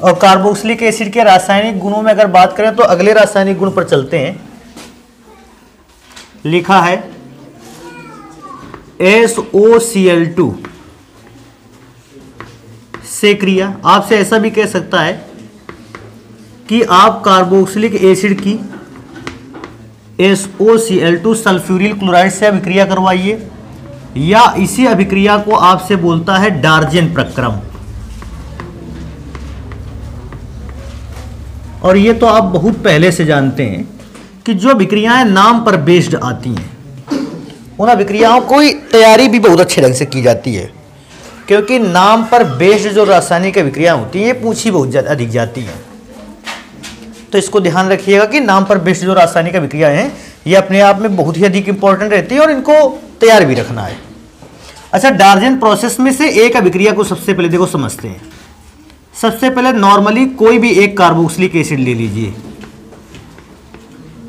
और carboxylic acid के रासायनिक गुणों में अगर बात करें तो अगले रासायनिक गुण पर चलते हैं। लिखा है SOCl2 से क्रिया। आपसे ऐसा भी कह सकता है कि आप कार्बोक्सिलिक एसिड की SOCl2 सल्फ्यूरिल क्लोराइड से अभिक्रिया करवाइए, या इसी अभिक्रिया को आपसे बोलता है डार्जेन प्रक्रम। और ये तो आप बहुत पहले से जानते हैं कि जो अभिक्रियाएं नाम पर बेस्ड आती हैं उन अभिक्रियाओं की तैयारी भी बहुत अच्छे ढंग से की जाती है, क्योंकि नाम पर बेस्ड जो रासायनिक अभिक्रियाएं होती हैं ये पूछी बहुत अधिक जाती हैं। तो इसको ध्यान रखिएगा कि नाम पर बेस्ड जो रासायनिक अभिक्रियाएं हैं ये अपने आप में बहुत ही अधिक इंपॉर्टेंट रहती है और इनको तैयार भी रखना है। अच्छा, डार्जेन प्रोसेस में से एक अभिक्रिया को सबसे पहले देखो समझते हैं। सबसे पहले नॉर्मली कोई भी एक कार्बोक्सिलिक एसिड ले लीजिए।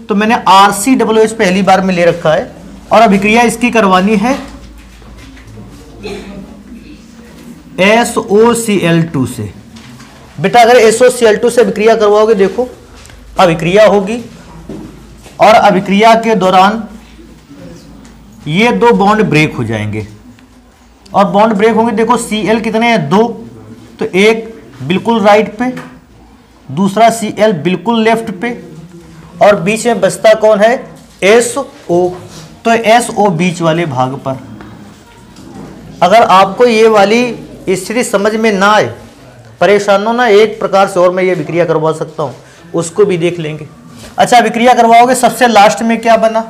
तो मैंने RCOOH पहली बार में ले रखा है और अभिक्रिया इसकी करवानी है SOCl2 से। बेटा अगर SOCl2 से अभिक्रिया करवाओगे, देखो अभिक्रिया होगी और अभिक्रिया के दौरान ये दो बॉन्ड ब्रेक हो जाएंगे और बॉन्ड ब्रेक होंगे। देखो Cl कितने हैं? 2। तो एक बिल्कुल राइट पे, दूसरा Cl बिल्कुल लेफ्ट पे, और बीच में बचता कौन है? SO। तो SO बीच वाले भाग पर। अगर आपको ये वाली स्थिति समझ में ना आए, परेशान हो ना, एक प्रकार से और मैं ये अभिक्रिया करवा सकता हूँ, उसको भी देख लेंगे। अच्छा, अभिक्रिया करवाओगे, सबसे लास्ट में क्या बना?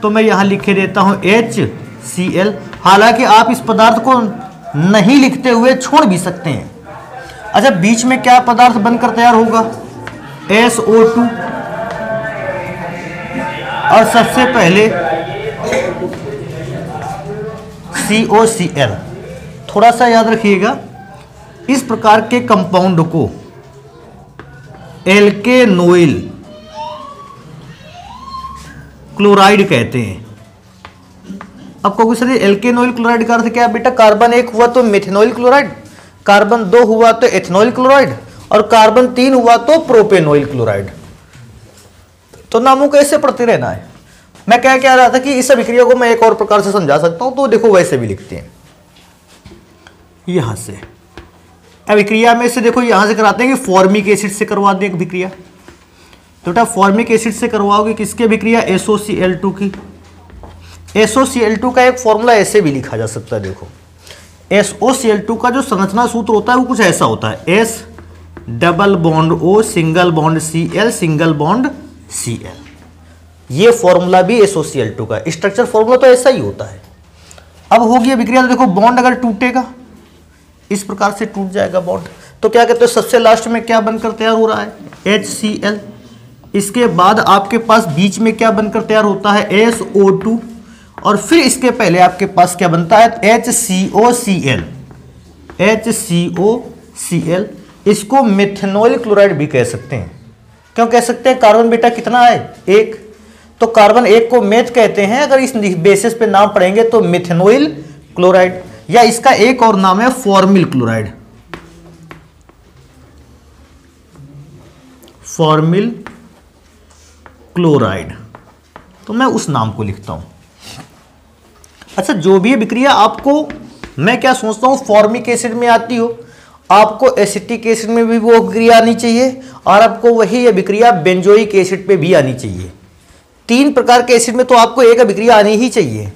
तो मैं यहाँ लिख के देता हूँ HCl। हालांकि आप इस पदार्थ को नहीं लिखते हुए छोड़ भी सकते हैं। अच्छा, बीच में क्या पदार्थ बनकर तैयार होगा? SO2। और सबसे पहले COCl। थोड़ा सा याद रखिएगा, इस प्रकार के कंपाउंड को एल्केनोइल क्लोराइड कहते हैं। अब कहोगे सर एल्केनोइल क्लोराइड का अर्थ क्या है? बेटा कार्बन 1 हुआ तो मेथेनॉइल क्लोराइड, कार्बन 2 हुआ तो एथेनॉइल क्लोराइड, और कार्बन 3 हुआ तो प्रोपेनॉइल क्लोराइड। तो नामों को ऐसे पढ़ते रहना है। मैं क्या कह रहा था कि इस अभिक्रिया को मैं एक और प्रकार से समझा सकता हूं, तो देखो वैसे भी लिखते हैं। यहां से अभिक्रिया में से देखो यहां से कराते हैं कि फॉर्मिक एसिड से करवा दें अभिक्रिया। तो बेटा फॉर्मिक एसिड से करवाओगे किसकी अभिक्रिया? SOCl2 की। SOCl2 का एक फॉर्मूला ऐसे भी लिखा जा सकता है। देखो SOCl2 का जो संरचना सूत्र होता है वो कुछ ऐसा होता है, S double bond O single bond Cl single bond Cl। ये फॉर्मूला भी SOCl2 का स्ट्रक्चर फॉर्मूला तो ऐसा ही होता है। अब होगी अभिक्रिया, तो देखो बॉन्ड अगर टूटेगा इस प्रकार से टूट जाएगा बॉन्ड, तो क्या कहते हो सबसे लास्ट में क्या बनकर तैयार हो रहा है? HCl। इसके बाद आपके पास बीच में क्या बनकर तैयार होता है? SO2। और फिर इसके पहले आपके पास क्या बनता है? HCOCl। HCOCl इसको मेथेनॉइल क्लोराइड भी कह सकते हैं। क्यों कह सकते हैं? कार्बन बेटा कितना है? 1। तो कार्बन 1 को मेथ कहते हैं। अगर इस बेसिस पे नाम पढ़ेंगे तो मेथेनॉइल क्लोराइड, या इसका एक और नाम है फॉर्मिल क्लोराइड। फॉर्मिल क्लोराइड, तो मैं उस नाम को लिखता हूं। अच्छा, जो भी अभिक्रिया आपको, मैं क्या सोचता हूं, फॉर्मिक एसिड में आती हो, आपको एसिटिक एसिड में भी वो अभिक्रिया आनी चाहिए, और आपको वही अभिक्रिया बेंजोइक एसिड पे भी आनी चाहिए। 3 प्रकार के एसिड में तो आपको एक अभिक्रिया आनी ही चाहिए।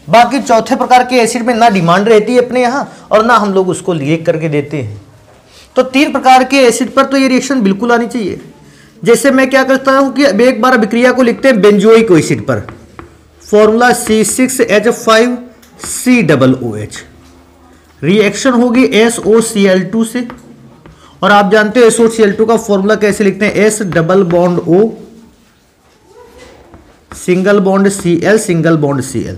बाकी चौथे प्रकार के एसिड में ना डिमांड रहती है अपने यहाँ, और ना हम लोग उसको लिख करके देते हैं। तो 3 प्रकार के एसिड पर तो ये रिएक्शन बिल्कुल आनी चाहिए। जैसे मैं क्या करता हूँ कि अब एक बार अभिक्रिया को लिखते हैं बेंजोइक एसिड पर, फॉर्मूला C6H5COOH। रिएक्शन होगी SOCl2 से, और आप जानते हो SOCl2 का फॉर्मूला कैसे लिखते हैं? S double bond O single bond Cl single bond Cl।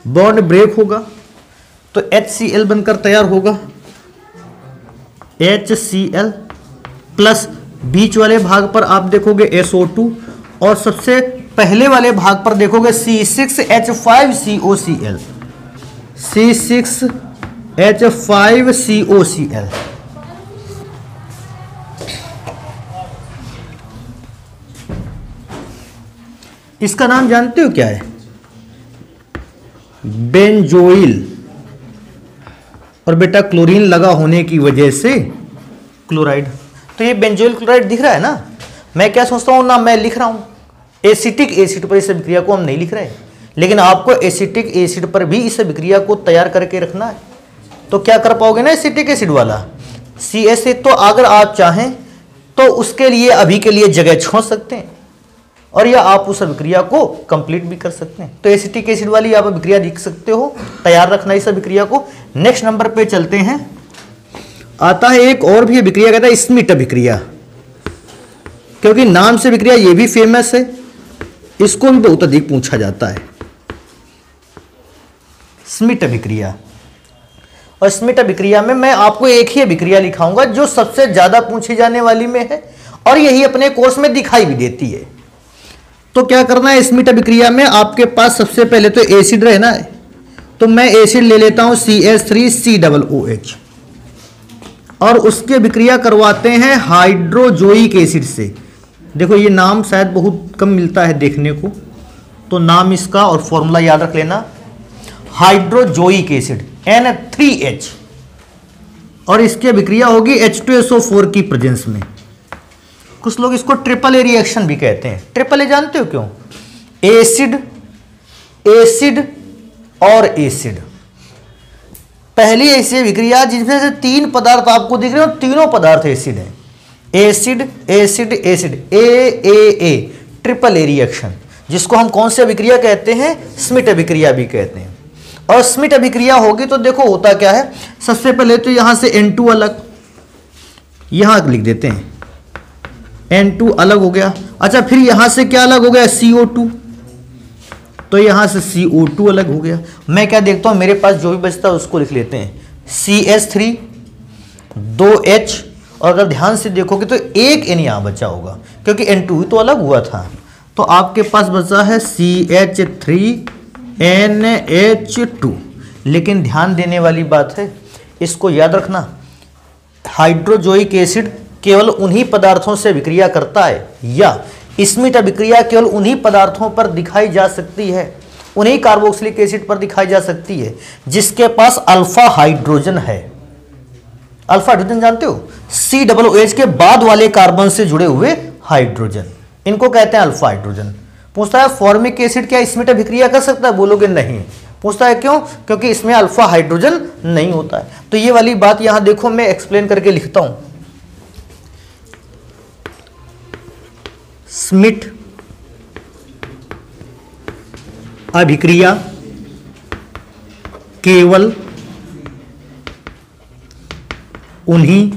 Bond break होगा तो HCl बनकर तैयार होगा, HCl प्लस बीच वाले भाग पर आप देखोगे SO2, और सबसे पहले वाले भाग पर देखोगे C6H5COCl, C6H5COCl। इसका नाम जानते हो क्या है? बेंजोइल। और बेटा क्लोरीन लगा होने की वजह से क्लोराइड। तो ये बेंजोइल क्लोराइड दिख रहा है ना। मैं क्या सोचता हूं ना, मैं लिख रहा हूं एसिटिक एसिड पर इस अभिक्रिया को हम नहीं लिख रहे, लेकिन आपको एसिटिक एसिड पर भी इस अभिक्रिया को तैयार करके रखना है। तो क्या कर पाओगे ना एसिटिक एसिड वाला CH, तो अगर आप चाहें तो उसके लिए अभी के लिए जगह छोड़ सकते हैं और या आप उस अभिक्रिया को कंप्लीट भी कर सकते हैं। तो एसिटिक एसिड वाली आप अभिक्रिया लिख सकते हो, तैयार रखना इस अभिक्रिया को। नेक्स्ट नंबर पे चलते हैं। आता है एक और भी अभिक्रिया, कहता है स्मिट अभिक्रिया, क्योंकि नाम से अभिक्रिया ये भी फेमस है, इसको भी बहुत अधिक पूछा जाता है। स्मिट अभिक्रिया। और स्मिट अभिक्रिया में मैं आपको एक ही अभिक्रिया लिखाऊंगा जो सबसे ज्यादा पूछी जाने वाली में है और यही अपने कोर्स में दिखाई भी देती है। तो क्या करना है स्मिट अभिक्रिया में, आपके पास सबसे पहले तो एसिड रहना है। तो मैं एसिड ले लेता हूं CH3COOH और उसकी अभिक्रिया करवाते हैं हाइड्रोजोइक एसिड से। देखो ये नाम शायद बहुत कम मिलता है देखने को, तो नाम इसका और फॉर्मूला याद रख लेना, हाइड्रोजोइक एसिड N3H, और इसकी अभिक्रिया होगी H2SO4 की प्रेजेंस में। कुछ लोग इसको ट्रिपल ए रिएक्शन भी कहते हैं। ट्रिपल ए जानते हो क्यों? एसिड, एसिड और एसिड। पहली ऐसी अभिक्रिया जिसमें से तीन पदार्थ आपको दिख रहे हो, तीनों पदार्थ एसिड हैं। Acid acid acid, A triple A reaction, जिसको हम कौन सी अभिक्रिया कहते हैं? स्मिट अभिक्रिया भी कहते हैं। और स्मिट अभिक्रिया होगी तो देखो होता क्या है, सबसे पहले तो यहां से N2 अलग, यहां लिख देते हैं N2 अलग हो गया। अच्छा फिर यहां से क्या अलग हो गया? CO2, तो यहां से CO2 अलग हो गया। मैं क्या देखता हूं, मेरे पास जो भी बचता है उसको लिख लेते हैं, CH3 2H, और अगर ध्यान से देखोगे तो एक N यहां बचा होगा क्योंकि N2 तो अलग हुआ था। तो आपके पास बचा है CH3NH2। लेकिन ध्यान देने वाली बात है, इसको याद रखना, हाइड्रोजोइक एसिड केवल उन्हीं पदार्थों से अभिक्रिया करता है, या स्मिट अभिक्रिया केवल उन्हीं पदार्थों पर दिखाई जा सकती है, उन्हीं कार्बोक्सिलिक एसिड पर दिखाई जा सकती है जिसके पास अल्फा हाइड्रोजन है। अल्फा हाइड्रोजन जानते हो? COOH के बाद वाले कार्बन से जुड़े हुए हाइड्रोजन, इनको कहते हैं अल्फा हाइड्रोजन। पूछता है फॉर्मिक एसिड क्या स्मिट अभिक्रिया कर सकता है? बोलोगे नहीं। पूछता है क्यों? क्योंकि इसमें अल्फा हाइड्रोजन नहीं होता है। तो ये वाली बात यहां देखो, मैं एक्सप्लेन करके लिखता हूं। स्मिट अभिक्रिया केवल उन्हीं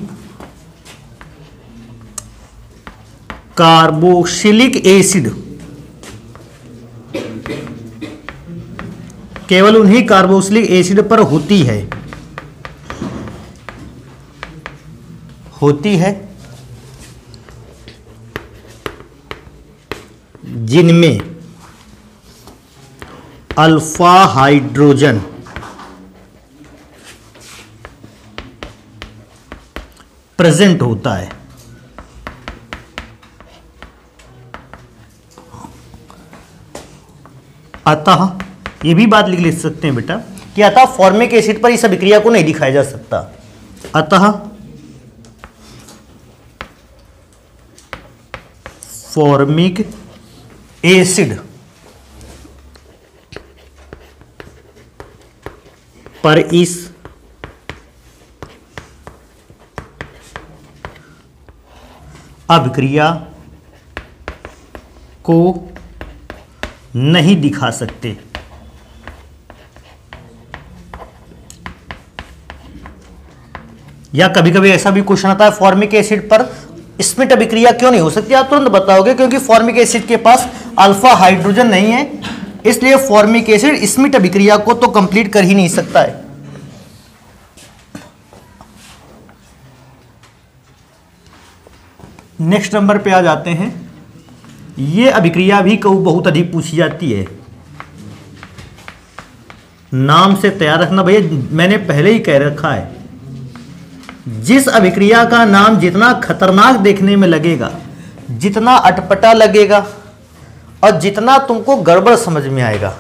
कार्बोक्सिलिक एसिड, केवल उन्हीं कार्बोक्सिलिक एसिड पर होती है जिनमें अल्फा हाइड्रोजन प्रेजेंट होता है। अतः ये भी बात लिख सकते हैं बेटा कि अतः फॉर्मिक एसिड पर इस अभिक्रिया को नहीं दिखाया जा सकता। अतः फॉर्मिक एसिड पर इस अभिक्रिया को नहीं दिखा सकते। या कभी कभी ऐसा भी क्वेश्चन आता है फॉर्मिक एसिड पर स्मिट अभिक्रिया क्यों नहीं हो सकती? आप तुरंत बताओगे क्योंकि फॉर्मिक एसिड के पास अल्फा हाइड्रोजन नहीं है, इसलिए फॉर्मिक एसिड स्मिट अभिक्रिया को तो कंप्लीट कर ही नहीं सकता है। नेक्स्ट नंबर पे आ जाते हैं। ये अभिक्रिया भी बहुत अधिक पूछी जाती है। नाम से तैयार रखना भैया, मैंने पहले ही कह रखा है, जिस अभिक्रिया का नाम जितना खतरनाक देखने में लगेगा, जितना अटपटा लगेगा और जितना तुमको गड़बड़ समझ में आएगा,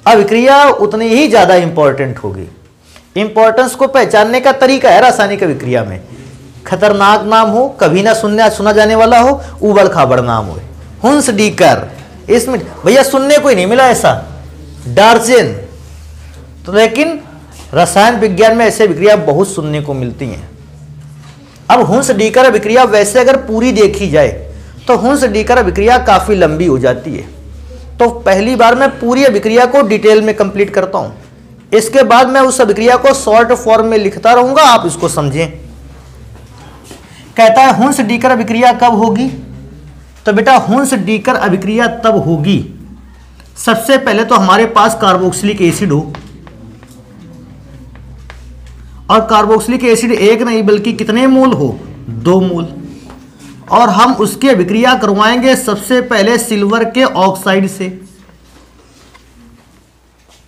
अभिक्रिया उतनी ही ज्यादा इंपॉर्टेंट होगी। इंपॉर्टेंस को पहचानने का तरीका है रासायनिक अभिक्रिया में, खतरनाक नाम हो, कभी ना सुना जाने वाला हो, उबड़ खाबड़ नाम हो। हुंस डीकर, इसमें भैया सुनने को ही नहीं मिला ऐसा, डार्जेन। तो लेकिन रसायन विज्ञान में ऐसे अभिक्रिया बहुत सुनने को मिलती हैं। अब हुंस डीकर अभिक्रिया वैसे अगर पूरी देखी जाए तो हुंस डीकर अभिक्रिया काफी लंबी हो जाती है। तो पहली बार मैं पूरी अभिक्रिया को डिटेल में कंप्लीट करता हूं, इसके बाद मैं उस अभिक्रिया को शॉर्ट फॉर्म में लिखता रहूंगा, आप इसको समझें। कहता है हुंस डीकर अभिक्रिया कब होगी? तो बेटा हुंस डीकर अभिक्रिया तब होगी, सबसे पहले तो हमारे पास कार्बोक्सिलिक एसिड हो, और कार्बोक्सिलिक एसिड एक नहीं बल्कि कितने मोल हो? 2 मोल। और हम उसकी अभिक्रिया करवाएंगे सबसे पहले सिल्वर के ऑक्साइड से।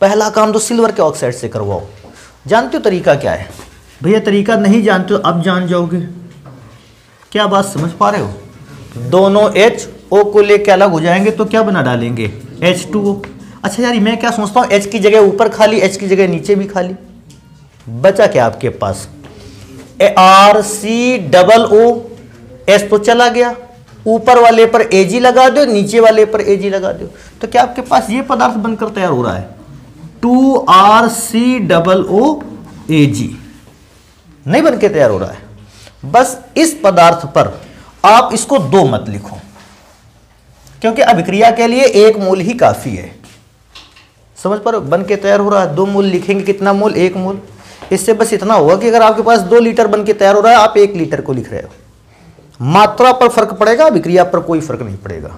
पहला काम तो सिल्वर के ऑक्साइड से करवाओ। जानते हो तरीका क्या है? भैया तरीका नहीं जानते हो, अब जान जाओगे। क्या बात समझ पा रहे हो? दोनों HO को लेके अलग हो जाएंगे तो क्या बना डालेंगे? H2O। अच्छा यार मैं क्या सोचता हूँ, H की जगह ऊपर खाली, H की जगह नीचे भी खाली, बचा क्या आपके पास? RCOO, S तो चला गया, ऊपर वाले पर Ag लगा दो, नीचे वाले पर Ag लगा दो, तो क्या आपके पास ये पदार्थ बनकर तैयार हो रहा है? 2RCOOAg नहीं बनके तैयार हो रहा है। बस इस पदार्थ पर आप इसको 2 मत लिखो, क्योंकि अभिक्रिया के लिए 1 मोल ही काफी है। समझ पा रहे हो? बन के तैयार हो रहा है, 2 मोल लिखेंगे, कितना मोल? 1 मोल। इससे बस इतना होगा कि अगर आपके पास 2 लीटर बन के तैयार हो रहा है, आप 1 लीटर को लिख रहे हो। मात्रा पर फर्क पड़ेगा, अभिक्रिया पर कोई फर्क नहीं पड़ेगा।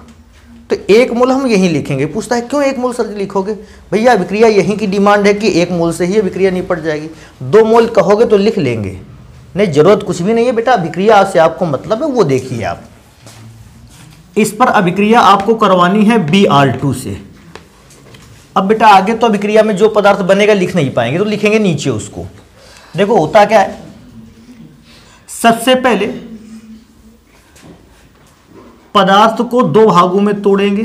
तो 1 मोल हम यहीं लिखेंगे। पूछता है क्यों 1 मोल सर लिखोगे? भैया अभिक्रिया यहीं की डिमांड है कि 1 मोल से ही अभिक्रिया निपट जाएगी। 2 मोल कहोगे तो लिख लेंगे, नहीं जरूरत कुछ भी नहीं है बेटा, अभिक्रिया से आपको मतलब है वो देखिए आप। इस पर अभिक्रिया आपको करवानी है Br2 से। अब बेटा आगे तो अभिक्रिया में जो पदार्थ बनेगा लिख नहीं पाएंगे, तो लिखेंगे नीचे उसको। देखो होता क्या है, सबसे पहले पदार्थ को 2 भागों में तोड़ेंगे।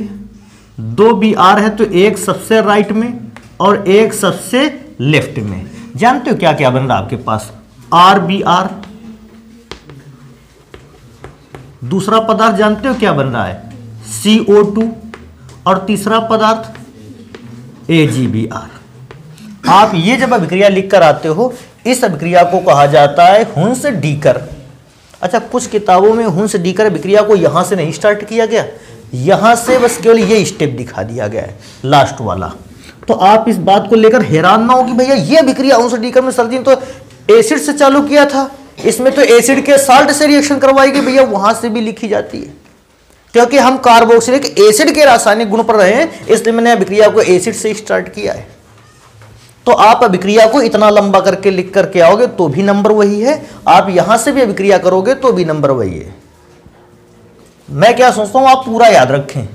2 Br है तो एक सबसे राइट में और एक सबसे लेफ्ट में। जानते हो क्या क्या बन रहा है आपके पास? RBr। दूसरा पदार्थ जानते हो क्या बन रहा है? CO2। और तीसरा पदार्थ AgBr। आप ये जब अभिक्रिया लिख कर आते हो, इस अभिक्रिया को कहा जाता है हुंस डीकर। अच्छा कुछ किताबों में हुंस डीकर अभिक्रिया को यहां से नहीं स्टार्ट किया गया, यहां से बस केवल ये स्टेप दिखा दिया गया है, लास्ट वाला। तो आप इस बात को लेकर हैरान ना हो कि भैया ये अभिक्रिया हुंस डीकर में सर जी तो एसिड से चालू किया था, इसमें तो एसिड के साल्ट से रिएक्शन करवाई गई। भैया वहां से भी लिखी जाती है, क्योंकि हम कार्बोक्सिलिक एसिड के रासायनिक गुण पर रहे हैं, इसलिए मैंने अभिक्रिया को एसिड से स्टार्ट किया है। तो आप अभिक्रिया को इतना लंबा करके लिख करके आओगे तो भी नंबर वही है, आप यहां से भी अभिक्रिया करोगे तो भी नंबर वही है। मैं क्या सोचता हूं, आप पूरा याद रखें,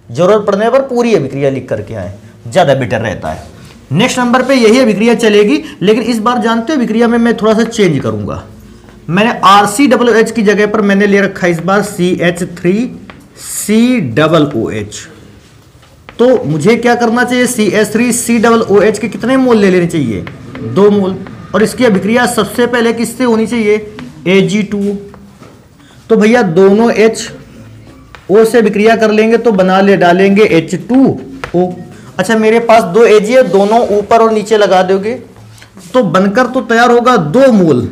जरूरत पड़ने पर पूरी अभिक्रिया लिख करके आए, ज्यादा बेटर रहता है। नेक्स्ट नंबर पे यही अभिक्रिया चलेगी, लेकिन इस बार जानते हो अभिक्रिया में मैं थोड़ा सा चेंज करूंगा। मैंने RCOOH की जगह पर मैंने ले रखा है इस बार CH3COOH। तो मुझे क्या करना चाहिए? CH3COOH के कितने मोल ले लेने चाहिए? 2 मोल। और इसकी अभिक्रिया सबसे पहले किससे होनी चाहिए? Ag2। तो भैया दोनों HO से अभिक्रिया कर लेंगे तो बना ले डालेंगे H2O। अच्छा मेरे पास 2 Ag है, दोनों ऊपर और नीचे लगा दोगे तो बनकर तो तैयार होगा 2 मोल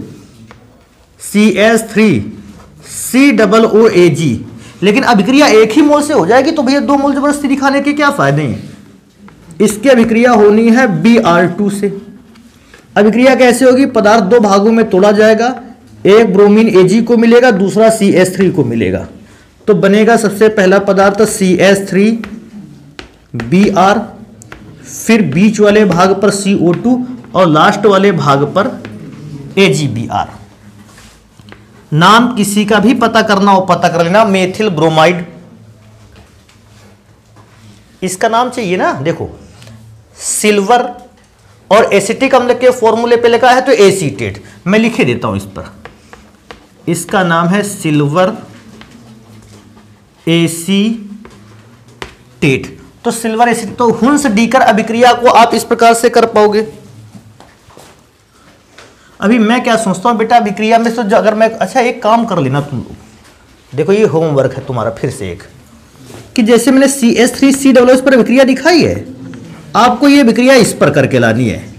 CH3COOAg। लेकिन अभिक्रिया 1 ही मोल से हो जाएगी, तो भैया 2 मोल जबरदस्ती दिखाने के क्या फायदे हैं? इसकी अभिक्रिया होनी है Br2 से। अभिक्रिया कैसे होगी? पदार्थ 2 भागों में तोड़ा जाएगा, एक ब्रोमीन Ag को मिलेगा, दूसरा CH3 को मिलेगा। तो बनेगा सबसे पहला पदार्थ CH3Br, फिर बीच वाले भाग पर CO2 और लास्ट वाले भाग पर AgBr। नाम किसी का भी पता करना हो पता कर लेना, मेथिल ब्रोमाइड। इसका नाम चाहिए ना, देखो सिल्वर और एसिटिक अम्ल के फॉर्मूले पे लिखा है तो एसीटेट, मैं लिखे देता हूं इस पर, इसका नाम है सिल्वर एसीटेट। तो सिल्वर एसिटेट, तो हुंस डीकर अभिक्रिया को आप इस प्रकार से कर पाओगे। अभी मैं क्या सोचता हूं बेटा, अभिक्रिया में तो अगर मैं, अच्छा एक काम कर लेना तुम लोग, देखो ये होमवर्क है तुम्हारा फिर से एक, कि जैसे मैंने CH3C इस पर अभिक्रिया दिखाई है, आपको ये अभिक्रिया इस पर करके लानी है,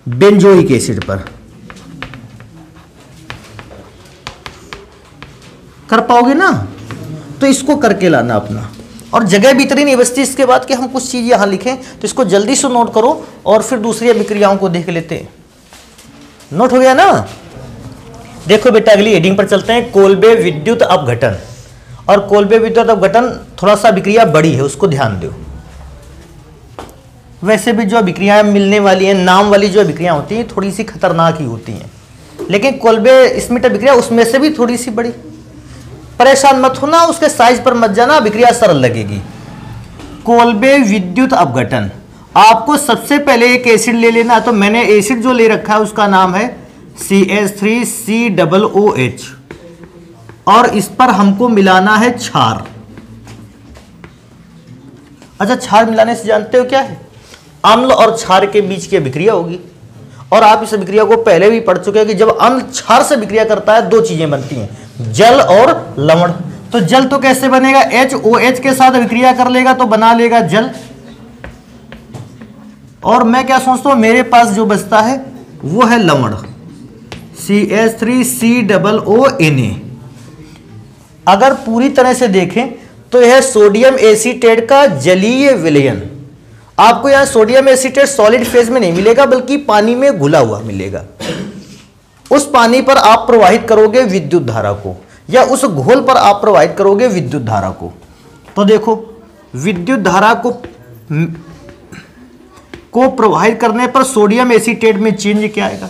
बेंजोइक एसिड पर। कर पाओगे ना? तो इसको करके लाना अपना, और जगह भी इतनी नहीं बचती इसके बाद कि हम कुछ चीज यहां लिखें, तो इसको जल्दी से नोट करो और फिर दूसरी अभिक्रियाओं को देख लेते हैं। नोट हो गया ना? देखो बेटा अगली हेडिंग पर चलते हैं, कोल्बे विद्युत अपघटन। और कोल्बे विद्युत अपघटन थोड़ा सा अभिक्रिया बड़ी है, उसको ध्यान दो। वैसे भी जो अभिक्रियाएं मिलने वाली हैं, नाम वाली जो अभिक्रियां होती हैं थोड़ी सी खतरनाक ही होती हैं, लेकिन कोल्बे स्मिट अभिक्रिया उसमें से भी थोड़ी सी बड़ी। परेशान मत होना, उसके साइज पर मत जाना, अभिक्रिया सरल लगेगी। कोल्बे विद्युत अपघटन, आपको सबसे पहले एक एसिड ले लेना। तो मैंने एसिड जो ले रखा है उसका नाम है CH3COOH, और इस पर हमको मिलाना है क्षार। अच्छा, क्षार मिलाने से जानते हो क्या है? अम्ल और क्षार के बीच की अभिक्रिया होगी, और आप इस अभिक्रिया को पहले भी पढ़ चुके हैं कि जब अम्ल क्षार से अभिक्रिया करता है दो चीजें बनती हैं, जल और लवण। तो जल तो कैसे बनेगा? HOH के साथ अभिक्रिया कर लेगा तो बना लेगा जल। और मैं क्या सोचता हूं, मेरे पास जो बचता है वो है लवण, CH3COONA। अगर पूरी तरह से देखें तो यह सोडियम एसीटेट का जलीय विलयन। आपको यहां सोडियम एसीटेट सॉलिड फेज में नहीं मिलेगा, बल्कि पानी में घुला हुआ मिलेगा। उस पानी पर आप प्रवाहित करोगे विद्युत धारा को, या उस घोल पर आप प्रवाहित करोगे विद्युत धारा को। तो देखो विद्युत धारा को प्रवाहित करने पर सोडियम एसीटेट में चेंज क्या आएगा?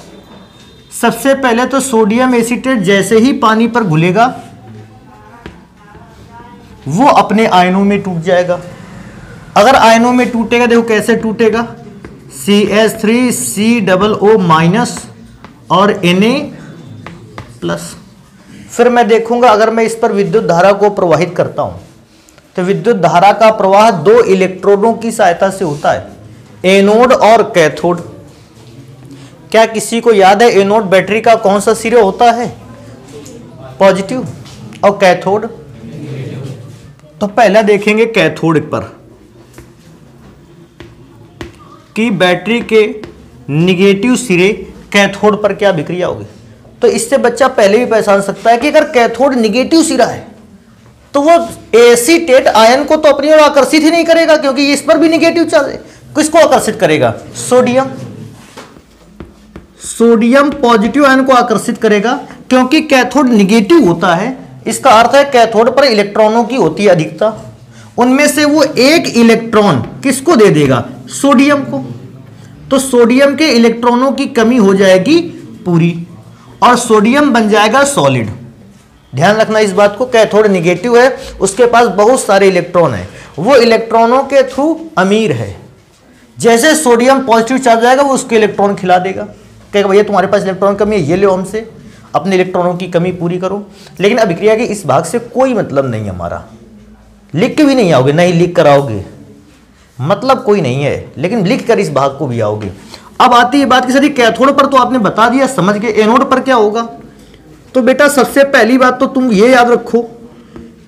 सबसे पहले तो सोडियम एसीटेट जैसे ही पानी पर घुलेगा वो अपने आयनों में टूट जाएगा। अगर आयनों में टूटेगा, देखो कैसे टूटेगा, CH3COO- और Na+। फिर मैं देखूंगा अगर मैं इस पर विद्युत धारा को प्रवाहित करता हूं तो विद्युत धारा का प्रवाह दो इलेक्ट्रोडों की सहायता से होता है, एनोड और कैथोड। क्या किसी को याद है एनोड बैटरी का कौन सा सिरा होता है? पॉजिटिव। और कैथोड? तो पहला देखेंगे कैथोड पर कि बैटरी के निगेटिव सिरे कैथोड पर क्या अभिक्रिया होगी। तो इससे बच्चा पहले भी पहचान सकता है कि अगर कैथोड निगेटिव सिरा है तो वो एसीटेट आयन को तो अपनी ओर आकर्षित ही नहीं करेगा, क्योंकि इस पर भी निगेटिव चार्ज है। किसको आकर्षित करेगा? सोडियम। सोडियम पॉजिटिव आयन को आकर्षित करेगा, क्योंकि कैथोड निगेटिव होता है। इसका अर्थ है कैथोड पर इलेक्ट्रॉनों की होती है अधिकता, उनमें से वो एक इलेक्ट्रॉन किसको दे देगा? सोडियम को। तो सोडियम के इलेक्ट्रॉनों की कमी हो जाएगी पूरी, और सोडियम बन जाएगा सॉलिड। ध्यान रखना इस बात को, कैथोड निगेटिव है, उसके पास बहुत सारे इलेक्ट्रॉन हैं, वो इलेक्ट्रॉनों के थ्रू अमीर है। जैसे सोडियम पॉजिटिव चार्ज आएगा वो उसके इलेक्ट्रॉन खिला देगा, कहेगा भैया तुम्हारे पास इलेक्ट्रॉन कमी है, ये लो हमसे, अपने इलेक्ट्रॉनों की कमी पूरी करो। लेकिन अभिक्रिया के इस भाग से कोई मतलब नहीं हमारा, लिख के भी नहीं आओगे, नहीं लिख कर आओगे, मतलब कोई नहीं है, लेकिन लिख कर इस भाग को भी आओगे। अब आती है बात की सर, कैथोड पर तो आपने बता दिया, समझ गए। एनोड पर क्या होगा? तो बेटा सबसे पहली बात तो तुम ये याद रखो,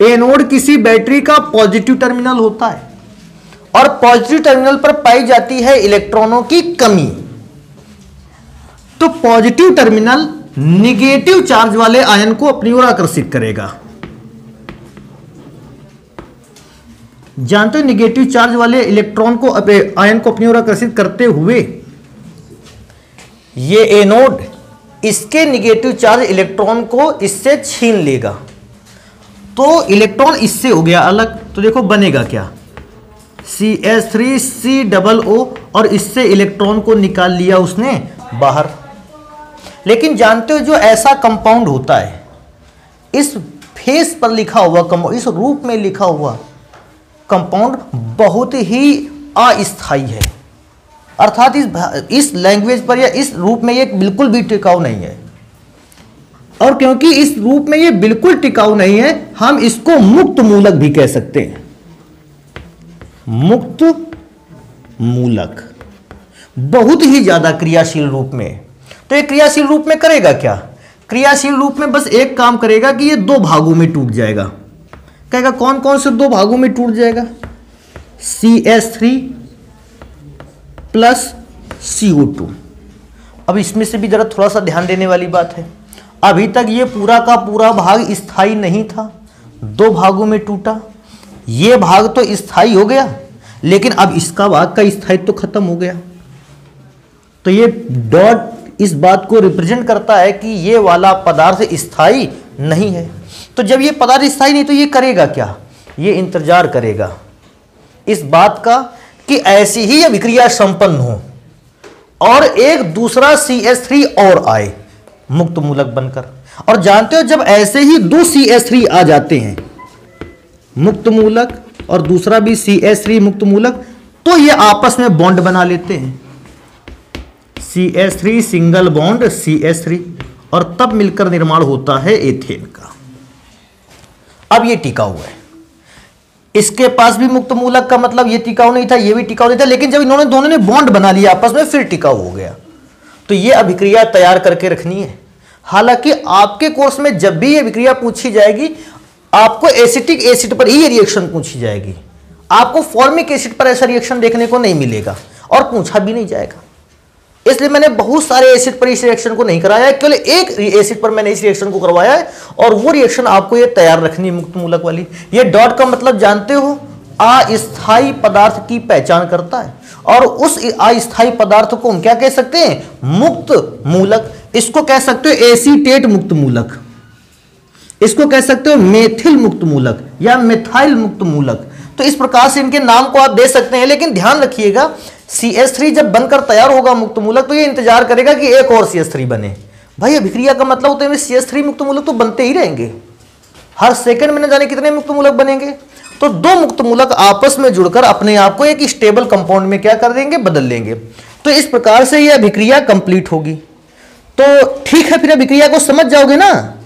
एनोड किसी बैटरी का पॉजिटिव टर्मिनल होता है, और पॉजिटिव टर्मिनल पर पाई जाती है इलेक्ट्रॉनों की कमी। तो पॉजिटिव टर्मिनल निगेटिव चार्ज वाले आयन को अपनी ओर आकर्षित करेगा। जानते हो निगेटिव चार्ज वाले इलेक्ट्रॉन को आयन को अपनी ओर आकर्षित करते हुए ये एनोड इसके निगेटिव चार्ज इलेक्ट्रॉन को इससे छीन लेगा। तो इलेक्ट्रॉन इससे हो गया अलग, तो देखो बनेगा क्या? CH3COO, और इससे इलेक्ट्रॉन को निकाल लिया उसने बाहर। लेकिन जानते हो जो ऐसा कंपाउंड होता है, इस फेस पर लिखा हुआ कंपाउंड, इस रूप में लिखा हुआ कंपाउंड बहुत ही अस्थायी है, अर्थात इस लैंग्वेज पर या इस रूप में ये बिल्कुल भी टिकाऊ नहीं है। और क्योंकि इस रूप में ये बिल्कुल टिकाऊ नहीं है, हम इसको मुक्त मूलक भी कह सकते हैं। मुक्त मूलक बहुत ही ज्यादा क्रियाशील रूप में। तो ये क्रियाशील रूप में करेगा क्या? क्रियाशील रूप में बस एक काम करेगा कि ये दो भागों में टूट जाएगा। कहेगा कौन कौन से दो भागों में टूट जाएगा? CH3 plus CO2। अब इसमें से भी जरा थोड़ा सा ध्यान देने वाली बात है, अभी तक ये पूरा का पूरा भाग स्थायी नहीं था, दो भागों में टूटा, ये भाग तो स्थायी हो गया, लेकिन अब इसका भाग का स्थायित्व तो खत्म हो गया। तो ये डॉट इस बात को रिप्रेजेंट करता है कि ये वाला पदार्थ स्थायी नहीं है। तो जब ये पदार्थ स्थायी नहीं, तो ये करेगा क्या? ये इंतजार करेगा इस बात का कि ऐसी ही अभिक्रिया संपन्न हो और एक दूसरा CH3 और आए मुक्त मूलक बनकर। और जानते हो, जब ऐसे ही दो CH3 आ जाते हैं मुक्त मूलक और दूसरा भी CH3 मुक्त मूलक, तो ये आपस में बॉन्ड बना लेते हैं, CH3 सिंगल बॉन्ड CH3, और तब मिलकर निर्माण होता है एथेन का। अब ये टिकाऊ है, इसके पास भी मुक्त मूलक का मतलब ये टिकाऊ नहीं था, ये भी टिकाऊ नहीं था, लेकिन जब इन्होंने दोनों ने बॉन्ड बना लिया आपस में, फिर टिकाऊ हो गया। तो ये अभिक्रिया तैयार करके रखनी है। हालांकि आपके कोर्स में जब भी ये अभिक्रिया पूछी जाएगी, आपको एसिटिक एसिड पर ही ये रिएक्शन पूछी जाएगी, आपको फॉर्मिक एसिड पर ऐसा रिएक्शन देखने को नहीं मिलेगा और पूछा भी नहीं जाएगा। इसलिए मैंने बहुत सारे एसिड पर इस रिएक्शन को नहीं कराया है, केवल एक एसिड पर मैंने इस रिएक्शन को करवाया है, और वो रिएक्शन आपको ये तैयार रखनी है मुक्त मूलक वाली। ये डॉट का मतलब जानते हो, अस्थायी पदार्थ की पहचान करता है, और उस अस्थायी पदार्थ को हम क्या कह सकते हैं? मुक्त मूलक। इसको कह सकते हो एसीटेट मुक्त मूलक, इसको कह सकते हो मेथिल मुक्त मूलक या मिथाइल मुक्त मूलक। तो इस प्रकार से इनके नाम को आप दे सकते हैं, लेकिन ध्यान रखिएगा CH3 जब बनकर तैयार होगा मुक्त मूलक, तो ये इंतजार करेगा कि एक और CH3 बने। भाई अभिक्रिया का मतलब होता है CH3 मुक्त मूलक तो बनते ही रहेंगे, हर सेकंड में न जाने कितने मुक्त मूलक बनेंगे। तो दो मुक्त मूलक आपस में जुड़कर अपने आप को एक स्टेबल कंपाउंड में क्या कर देंगे? बदल लेंगे। तो इस प्रकार से यह अभिक्रिया कंप्लीट होगी। तो ठीक है, फिर अभिक्रिया को समझ जाओगे ना।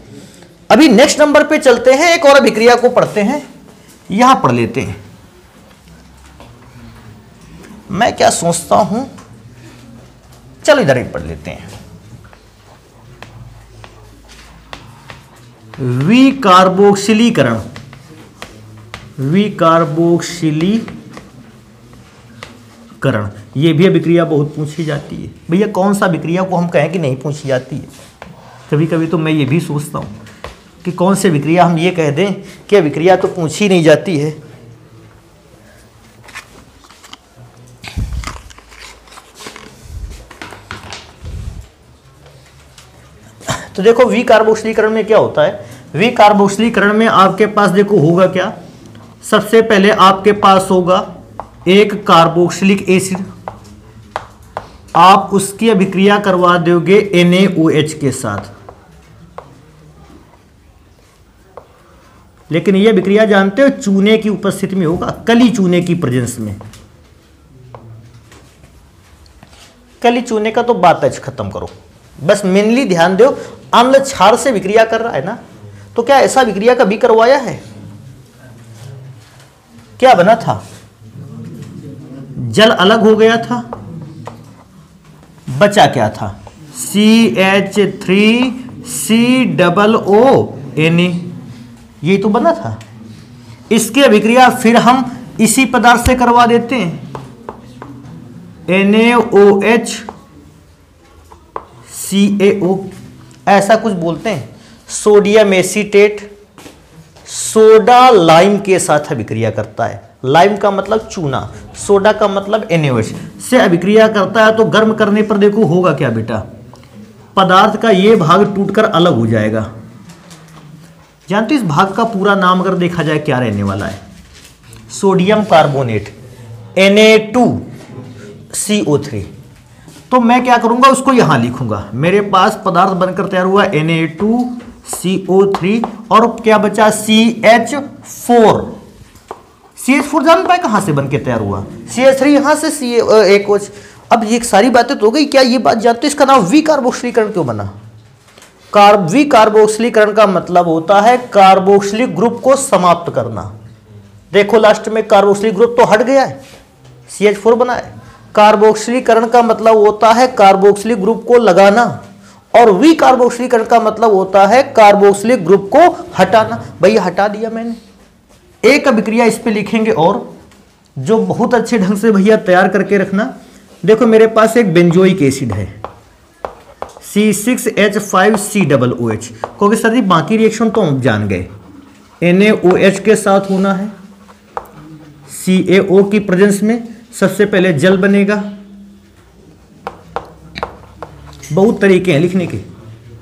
अभी नेक्स्ट नंबर पे चलते हैं, एक और अभिक्रिया को पढ़ते हैं, यहां पढ़ लेते हैं। मैं क्या सोचता हूं, चलो इधर ही पढ़ लेते हैं। विकार्बोक्सिलीकरण, विकार्बोक्सिलीकरण, ये भी अभिक्रिया बहुत पूछी जाती है। भैया कौन सा अभिक्रिया को हम कहें कि नहीं पूछी जाती है? कभी कभी तो मैं ये भी सोचता हूं कि कौन सी अभिक्रिया हम ये कह दें कि अभिक्रिया तो पूछी नहीं जाती है। तो देखो विकार्बोक्सिलीकरण में क्या होता है? विकार्बोक्सिलीकरण में आपके पास देखो होगा क्या, सबसे पहले आपके पास होगा एक कार्बोक्सिलिक एसिड, आप उसकी अभिक्रिया करवा दोगे NaOH के साथ। लेकिन यह अभिक्रिया जानते हो चूने की उपस्थिति में होगा, कली चूने की प्रेजेंस में। कली चूने का तो बात आज खत्म करो, बस मेनली ध्यान दो, अम्ल क्षार से विक्रिया कर रहा है ना, तो क्या ऐसा विक्रिया कभी करवाया है? क्या बना था? जल अलग हो गया था, बचा क्या था? CH3COO, यही तो बना था। इसकी अभिक्रिया फिर हम इसी पदार्थ से करवा देते हैं, NaOH CaO, ऐसा कुछ बोलते हैं। सोडियम एसीटेट सोडा लाइम के साथ अभिक्रिया करता है, लाइम का मतलब चूना, सोडा का मतलब NaOH से अभिक्रिया करता है। तो गर्म करने पर देखो होगा क्या बेटा, पदार्थ का ये भाग टूटकर अलग हो जाएगा। जानते इस भाग का पूरा नाम अगर देखा जाए क्या रहने वाला है? Sodium carbonate Na2CO3। तो मैं क्या करूंगा, उसको यहां लिखूंगा, मेरे पास पदार्थ बनकर तैयार हुआ Na2CO3 और क्या बचा? CH4 CH4 जान पाए कहां से बन के तैयार हुआ, CH3 यहां से CH। अब ये सारी बातें तो हो गई, क्या ये बात जानते हो इसका नाम विकार्बोक्सिलीकरण क्यों बना? विकार्बोक्सिलीकरण का मतलब होता है कार्बोक्सिलिक ग्रुप को समाप्त करना। देखो लास्ट में कार्बोक्सिलिक ग्रुप तो हट गया है, CH4 बना है। कार्बोक्सिलीकरण का मतलब होता है कार्बोक्सिलिक ग्रुप को लगाना, और विकार्बोक्सिलीकरण का मतलब होता है कार्बोक्सिलिक ग्रुप को हटाना। भैया हटा दिया मैंने। एक अभिक्रिया इस पे लिखेंगे और जो बहुत अच्छे ढंग से भैया तैयार करके रखना। देखो मेरे पास एक बेंजोइक एसिड है C6H5COOH, क्योंकि सर जी बाकी रिएक्शन तो हम जान गए, NaOH के साथ होना है, CaO की प्रेजेंस में सबसे पहले जल बनेगा। बहुत तरीके हैं लिखने के,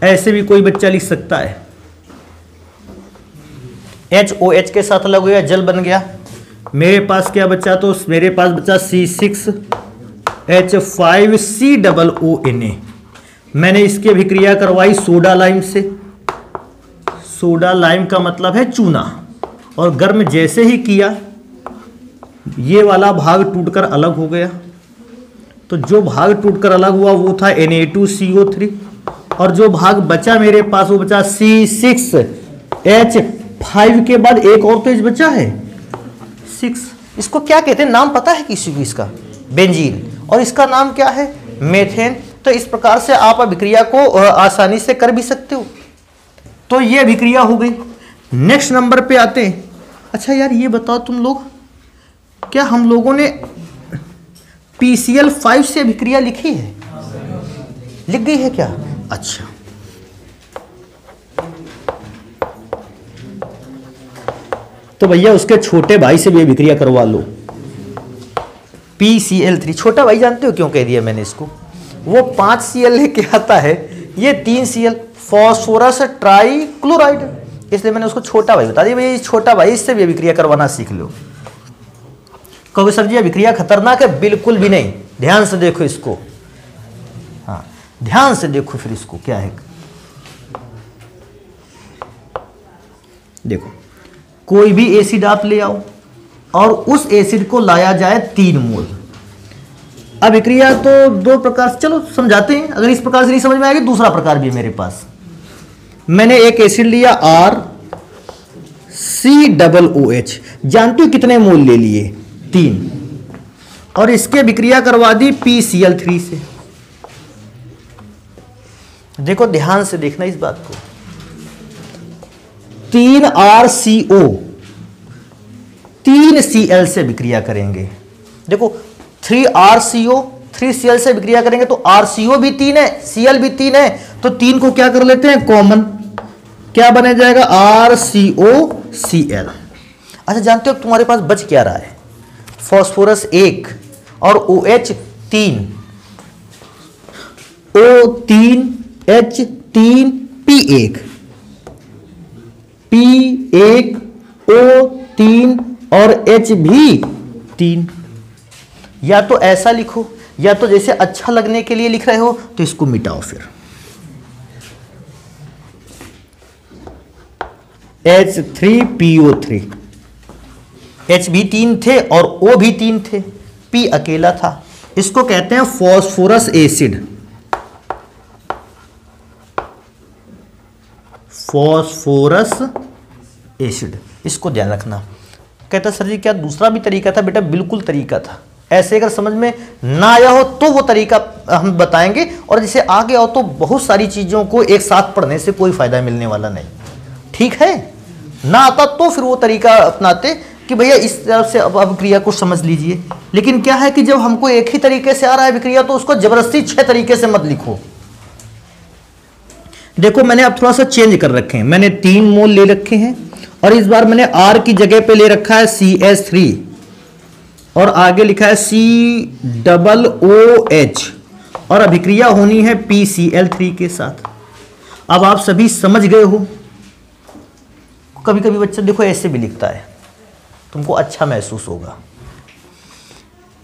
ऐसे भी कोई बच्चा लिख सकता है। HOH के साथ अलग हो गया, जल बन गया। मेरे पास क्या बचा, तो मेरे पास बचा C6H5COONA। मैंने इसकी अभिक्रिया करवाई सोडा लाइम से। सोडा लाइम का मतलब है चूना, और गर्म जैसे ही किया ये वाला भाग टूटकर अलग हो गया। तो जो भाग टूटकर अलग हुआ वो था Na2CO3, और जो भाग बचा मेरे पास वो बचा C6H5 के बाद एक और तो बचा है 6। इसको क्या कहते हैं, नाम पता है किसी को इसका? बेंजीन। और इसका नाम क्या है? मेथेन। तो इस प्रकार से आप अभिक्रिया को आसानी से कर भी सकते हो। तो ये अभिक्रिया हो गई। नेक्स्ट नंबर पे आते हैं। अच्छा यार ये बताओ तुम लोग, क्या हम लोगों ने PCl5 से अभिक्रिया लिखी है? लिख गई है क्या? अच्छा, तो भैया उसके छोटे भाई से भी अभिक्रिया करवा लो। PCl3, छोटा भाई जानते हो क्यों कह दिया मैंने इसको? वो 5Cl लेके आता है, ये 3Cl, फॉस्फोरस ट्राइक्लोराइड, इसलिए मैंने उसको छोटा भाई बता दिया। भैया छोटा भाई, इससे भी अभिक्रिया करवाना सीख लो। कहोगे सर जी अभिक्रिया खतरनाक है? बिल्कुल भी नहीं। ध्यान से देखो इसको, हाँ ध्यान से देखो फिर इसको क्या है। देखो कोई भी एसिड आप ले आओ और उस एसिड को लाया जाए 3 मोल। अभिक्रिया तो 2 प्रकार से, चलो समझाते हैं। अगर इस प्रकार से नहीं समझ में आएगी, दूसरा प्रकार भी है मेरे पास। मैंने एक एसिड लिया RCOOH, जानते हो कितने मोल ले लिए? 3, और इसके अभिक्रिया करवा दी PCl3 से। देखो ध्यान से देखना इस बात को, 3 RCO 3 Cl से अभिक्रिया करेंगे। देखो 3 RCO 3 Cl से अभिक्रिया करेंगे तो RCO भी 3 है, Cl भी 3 है, तो 3 को क्या कर लेते हैं कॉमन, क्या बने जाएगा RCOCl। अच्छा जानते हो तुम्हारे पास बच क्या रहा है? फॉस्फोरस 1 और OH 3, O3 H3 P1 P1 O3 और H भी 3। या तो ऐसा लिखो, या तो जैसे अच्छा लगने के लिए लिख रहे हो तो इसको मिटाओ फिर। H3PO3, H भी 3 थे और O भी 3 थे, P अकेला था। इसको कहते हैं फॉस्फोरस एसिड। फॉस्फोरस एसिड, इसको ध्यान रखना। कहता सर जी क्या दूसरा भी तरीका था? बेटा बिल्कुल तरीका था। ऐसे अगर समझ में ना आया हो तो वो तरीका हम बताएंगे, और जैसे आ गया हो तो बहुत सारी चीज़ों को एक साथ पढ़ने से कोई फायदा मिलने वाला नहीं। ठीक है, ना आता तो फिर वो तरीका अपनाते कि भैया इस तरह से अब अभिक्रिया को समझ लीजिए। लेकिन क्या है कि जब हमको एक ही तरीके से आ रहा है अभिक्रिया तो उसको जबरदस्ती 6 तरीके से मत लिखो। देखो मैंने अब थोड़ा सा चेंज कर रखे हैं, मैंने 3 मोल ले रखे हैं और इस बार मैंने R की जगह पे ले रखा है CH3 और आगे लिखा है COOH और अभिक्रिया होनी है PCl3 के साथ। अब आप सभी समझ गए हो। कभी कभी बच्चा देखो ऐसे भी लिखता है, तुमको अच्छा महसूस होगा।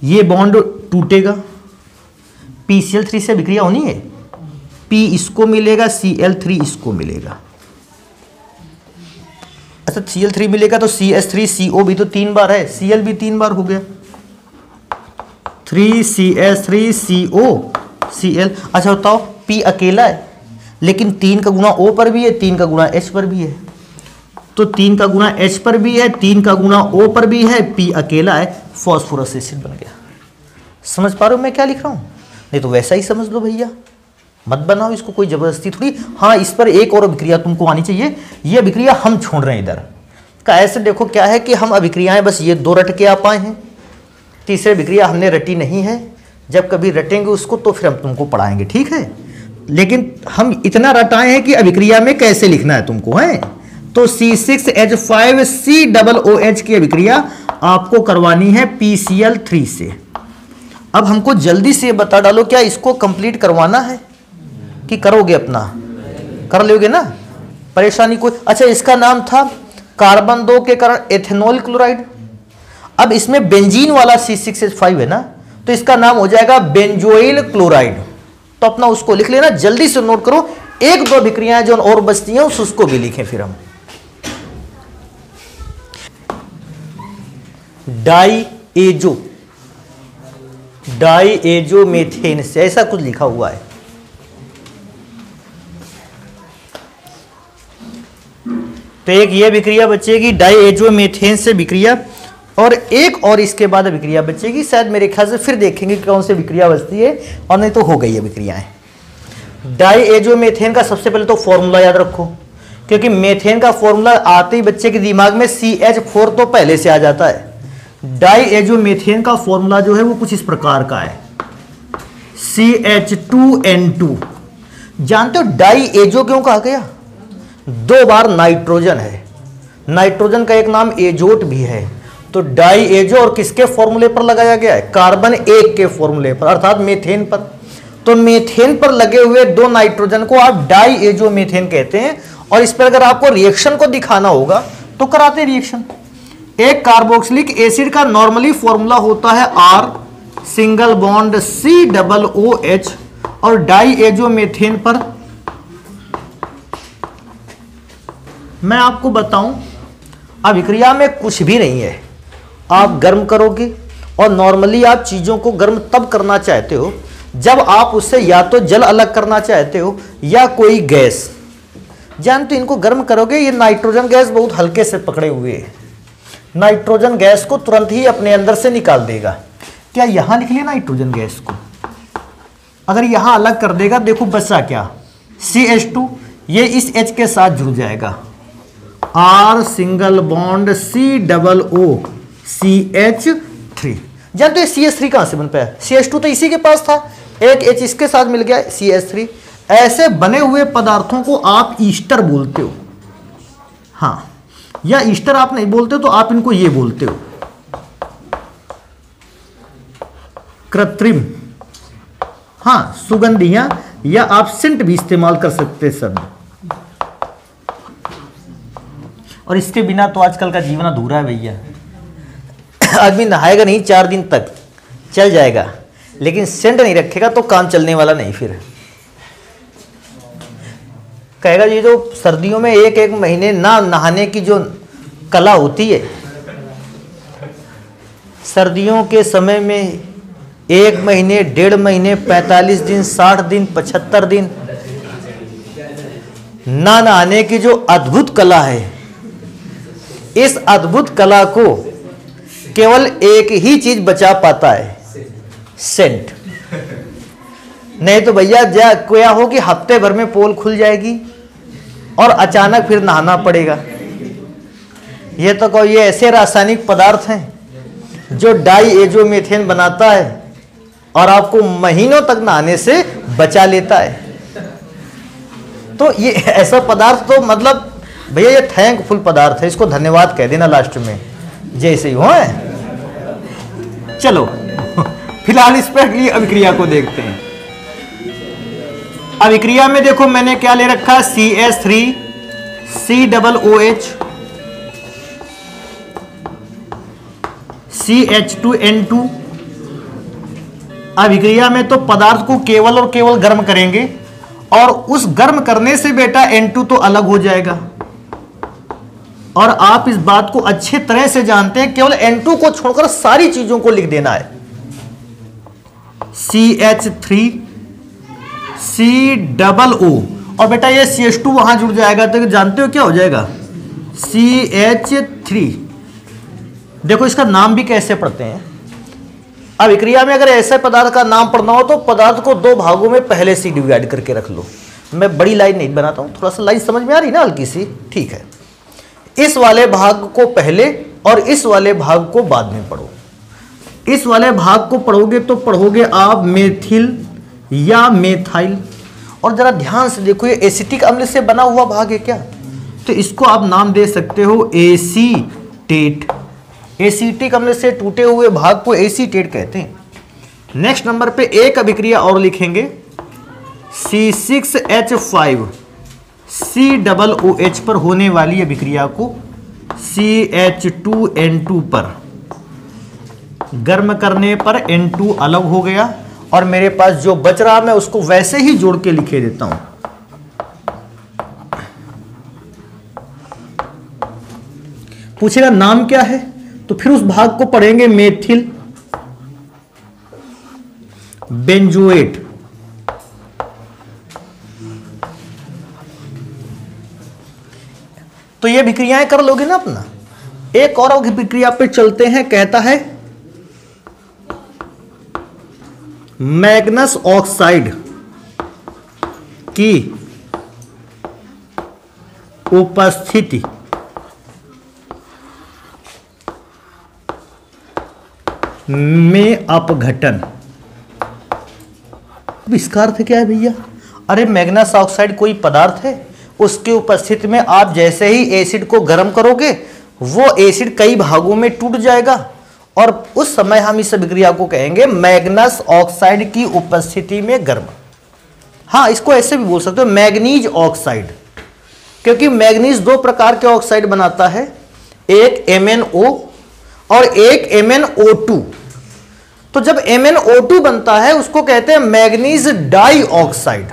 ये बॉन्ड टूटेगा, PCl3 से अभिक्रिया होनी है, P इसको मिलेगा, Cl3 इसको मिलेगा। अच्छा Cl3 मिलेगा तो CH3CO भी तो 3 बार है, Cl भी 3 बार हो गया, 3CH3CO Cl। अच्छा बताओ P अकेला है लेकिन 3 का गुना O पर भी है, 3 का गुना H पर भी है, तो 3 का गुना H पर भी है, 3 का गुना O पर भी है, P अकेला है, फॉस्फोरस एसिड बन गया। समझ पा रहे हो मैं क्या लिख रहा हूँ? नहीं तो वैसा ही समझ लो भैया, मत बनाओ इसको कोई जबरदस्ती थोड़ी। हाँ इस पर एक और अभिक्रिया तुमको आनी चाहिए, ये अभिक्रिया हम छोड़ रहे हैं इधर का। ऐसे देखो क्या है कि हम अभिक्रियाएं बस ये 2 रट के आ पाए हैं, तीसरी अभिक्रिया हमने रटी नहीं है, जब कभी रटेंगे उसको तो फिर हम तुमको पढ़ाएंगे, ठीक है। लेकिन हम इतना रटाए हैं कि अभिक्रिया में कैसे लिखना है तुमको है। तो C6H5COOH की अभिक्रिया आपको करवानी है PCl3 से। अब हमको जल्दी से बता डालो क्या इसको कंप्लीट करवाना है कि करोगे अपना, कर लोगे ना, परेशानी कोई। अच्छा इसका नाम था कार्बन 2 के कारण एथेनॉल क्लोराइड। अब इसमें बेंजीन वाला C6H5 है ना, तो इसका नाम हो जाएगा बेंजोइल क्लोराइड। तो अपना उसको लिख लेना, जल्दी से नोट करो, 1-2 अभिक्रियाएं जो और बचती हैं उसको भी लिखें फिर हम। डाईएजो मेथेन से ऐसा कुछ लिखा हुआ है। तो एक ये विक्रिया बचेगी डाईएजो मेथेन से विक्रिया, और एक और इसके बाद विक्रिया बचेगी, शायद मेरे ख्याल से फिर देखेंगे कौन सी विक्रिया बचती है, और नहीं तो हो गई है विक्रियाएं। डाईएजो मेथेन का सबसे पहले तो फॉर्मूला याद रखो, क्योंकि मेथेन का फॉर्मूला आते ही बच्चे के दिमाग में CH4 तो पहले से आ जाता है। डाईएजो मेथेन का फॉर्मूला जो है वो कुछ इस प्रकार का है, CH2N2। जानते हो डाईएजो क्यों कहा गया? 2 बार नाइट्रोजन है, नाइट्रोजन का एक नाम एजोट भी है, तो डाईएजो और किसके फॉर्मूले पर लगाया गया है? कार्बन 1 के फॉर्मूले पर, अर्थात मेथेन पर। तो मेथेन पर लगे हुए 2 नाइट्रोजन को आप डाईएजो मेथेन कहते हैं। और इस पर अगर आपको रिएक्शन को दिखाना होगा तो कराते रिएक्शन। एक कार्बोक्सिलिक एसिड का नॉर्मली फॉर्मूला होता है R सिंगल बॉन्ड COOH, और डाईएजो मेथेन पर मैं आपको बताऊं अभिक्रिया में कुछ भी नहीं है। आप गर्म करोगे, और नॉर्मली आप चीजों को गर्म तब करना चाहते हो जब आप उससे या तो जल अलग करना चाहते हो या कोई गैस। जानते इनको गर्म करोगे, ये नाइट्रोजन गैस बहुत हल्के से पकड़े हुए है, नाइट्रोजन गैस को तुरंत ही अपने अंदर से निकाल देगा। क्या यहां लिख लिया नाइट्रोजन गैस को? अगर यहां अलग कर देगा, देखो बचा क्या, CH2, ये इस H के साथ जुड़ जाएगा, R सिंगल बॉन्ड COOCH3। जानते हो CH3 कहां से बन पाया? CH2 तो इसी के पास था, एक H इसके साथ मिल गया CH3। ऐसे बने हुए पदार्थों को आप ईस्टर बोलते हो, हाँ, या ईस्टर आप नहीं बोलते तो आप इनको ये बोलते हो कृत्रिम, हाँ, सुगंधियां, या आप सेंट भी इस्तेमाल कर सकते हैं शब्द। और इसके बिना तो आजकल का जीवन अधूरा है भैया। आदमी नहाएगा नहीं 4 दिन तक, चल जाएगा, लेकिन सेंट नहीं रखेगा तो काम चलने वाला नहीं। फिर कहेगा ये जो सर्दियों में 1-1 महीने ना नहाने की जो कला होती है, सर्दियों के समय में 1 महीने, 1.5 महीने, 45 दिन, 60 दिन, 75 दिन ना नहाने की जो अद्भुत कला है, इस अद्भुत कला को केवल एक ही चीज बचा पाता है, सेंट। नहीं तो भैया क्या हो कि हफ्ते भर में पोल खुल जाएगी और अचानक फिर नहाना पड़ेगा। ये तो कोई ये ऐसे रासायनिक पदार्थ हैं जो डाईएजो मेथेन बनाता है और आपको महीनों तक नहाने से बचा लेता है। तो ये ऐसा पदार्थ तो मतलब भैया ये थैंकफुल पदार्थ है, इसको धन्यवाद कह देना लास्ट में, जैसे ही हो है। चलो फिलहाल इस पर अगली अभिक्रिया को देखते हैं। अभिक्रिया में देखो मैंने क्या ले रखा, CH3 COOH CH2N2। अभिक्रिया में तो पदार्थ को केवल और केवल गर्म करेंगे, और उस गर्म करने से बेटा N2 तो अलग हो जाएगा। और आप इस बात को अच्छे तरह से जानते हैं, केवल N2 को छोड़कर सारी चीजों को लिख देना है। CH3 COO, और बेटा ये CH2 वहां जुड़ जाएगा तो जानते हो क्या हो जाएगा, CH3। देखो इसका नाम भी कैसे पढ़ते हैं। अब विक्रिया में अगर ऐसे पदार्थ का नाम पढ़ना हो तो पदार्थ को दो भागों में पहले से डिवाइड करके रख लो। मैं बड़ी लाइन नहीं बनाता हूं, थोड़ा सा लाइन समझ में आ रही ना हल्की सी, ठीक है। इस वाले भाग को पहले और इस वाले भाग को बाद में पढ़ो। इस वाले भाग को पढ़ोगे तो पढ़ोगे आप मेथिल या मेथाइल, और जरा ध्यान से देखो ये एसिटिक अम्ल से बना हुआ भाग है क्या, तो इसको आप नाम दे सकते हो एसीटेट। एसिटिक अम्ल से टूटे हुए भाग को एसीटेट कहते हैं। नेक्स्ट नंबर पे एक अभिक्रिया और लिखेंगे, C6H5 COOH पर होने वाली अभिक्रिया को CH2N2 पर गर्म करने पर N2 अलग हो गया, और मेरे पास जो बच रहा मैं उसको वैसे ही जोड़ के लिखे देता हूं। पूछेगा नाम क्या है, तो फिर उस भाग को पढ़ेंगे मेथिल बेंजोएट। तो ये अभिक्रियाएं कर लोगे ना अपना। एक और अभिक्रिया पे चलते हैं, कहता है मैग्नस ऑक्साइड की उपस्थिति में अपघटन। इसका अर्थ क्या है भैया, अरे मैग्नस ऑक्साइड कोई पदार्थ है, उसकी उपस्थिति में आप जैसे ही एसिड को गर्म करोगे वो एसिड कई भागों में टूट जाएगा, और उस समय हम इस अभिक्रिया को कहेंगे मैग्नस ऑक्साइड की उपस्थिति में गर्म। हाँ, इसको ऐसे भी बोल सकते हो मैग्नीज ऑक्साइड, क्योंकि मैग्नीज दो प्रकार के ऑक्साइड बनाता है, एक MnO और एक MnO2। तो जब MnO2 बनता है उसको कहते हैं मैग्नीज डाई ऑक्साइड,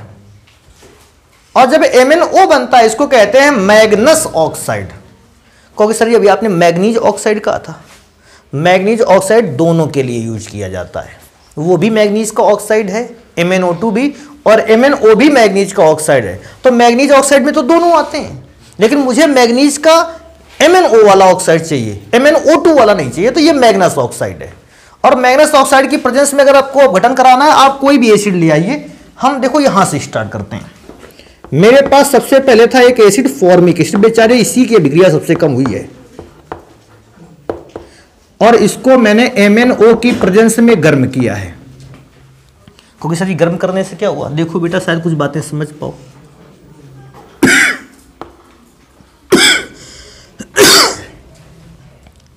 और जब MnO बनता है इसको कहते हैं मैग्नस ऑक्साइड। क्योंकि सर अभी आपने मैग्नीज ऑक्साइड कहा था, मैग्नीज ऑक्साइड दोनों के लिए यूज किया जाता है, वो भी मैग्नीज का ऑक्साइड है, MnO2 भी, और MnO भी मैग्नीज का ऑक्साइड है। तो मैग्नीज ऑक्साइड में तो दोनों आते हैं, लेकिन मुझे मैग्नीज का MnO वाला ऑक्साइड चाहिए, MnO2 वाला नहीं चाहिए, तो ये मैग्नस ऑक्साइड है। और मैग्नस ऑक्साइड की प्रेजेंस में अगर आपको अपघटन कराना है, आप कोई भी एसिड ले आइए। हम देखो यहां से स्टार्ट करते हैं। मेरे पास सबसे पहले था एक एसिड फॉर्मिक एसिड, बेचारे इसी की अभिक्रिया सबसे कम हुई है, और इसको मैंने MnO की प्रेजेंस में गर्म किया है। क्योंकि सर ये गर्म करने से क्या हुआ, देखो बेटा शायद कुछ बातें समझ पाओ।